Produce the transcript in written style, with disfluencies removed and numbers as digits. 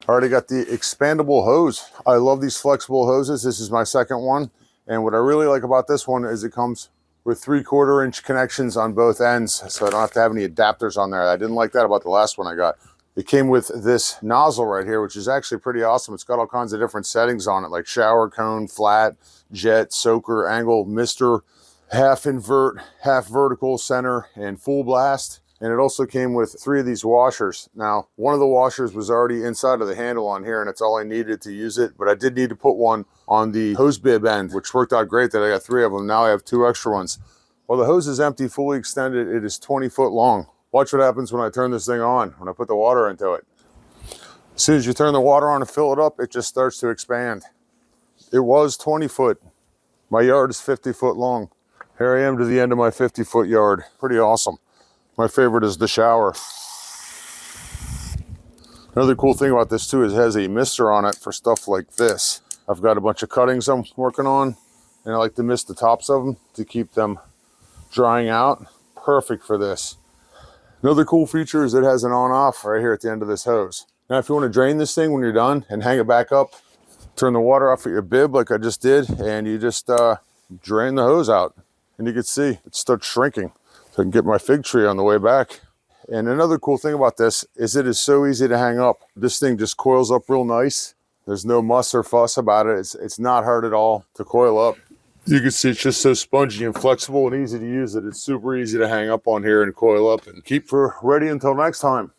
I already got the expandable hose. I love these flexible hoses. This is my second one. And what I really like about this one is it comes with 3/4 inch connections on both ends. So I don't have to have any adapters on there. I didn't like that about the last one I got. It came with this nozzle right here, which is actually pretty awesome. It's got all kinds of different settings on it, like shower, cone, flat, jet, soaker, angle, mister, half invert, half vertical, center, and full blast. And it also came with 3 of these washers. Now, one of the washers was already inside of the handle on here, and it's all I needed to use it, but I did need to put one on the hose bib end, which worked out great that I got 3 of them. Now I have 2 extra ones. While the hose is empty, fully extended, it is 20 foot long. Watch what happens when I turn this thing on, when I put the water into it. As soon as you turn the water on and fill it up, it just starts to expand. It was 20 foot. My yard is 50 foot long. Here I am to the end of my 50 foot yard. Pretty awesome. My favorite is the shower. Another cool thing about this too is it has a mister on it for stuff like this. I've got a bunch of cuttings I'm working on, and I like to mist the tops of them to keep them drying out. Perfect for this. Another cool feature is it has an on-off right here at the end of this hose. Now, if you want to drain this thing when you're done and hang it back up, turn the water off at your bib like I just did, and you just drain the hose out. And you can see it starts shrinking. So I can get my fig tree on the way back. And another cool thing about this is it is so easy to hang up. This thing just coils up real nice. There's no muss or fuss about it. It's not hard at all to coil up. You can see it's just so spongy and flexible and easy to use that it's super easy to hang up on here and coil up and keep for ready until next time.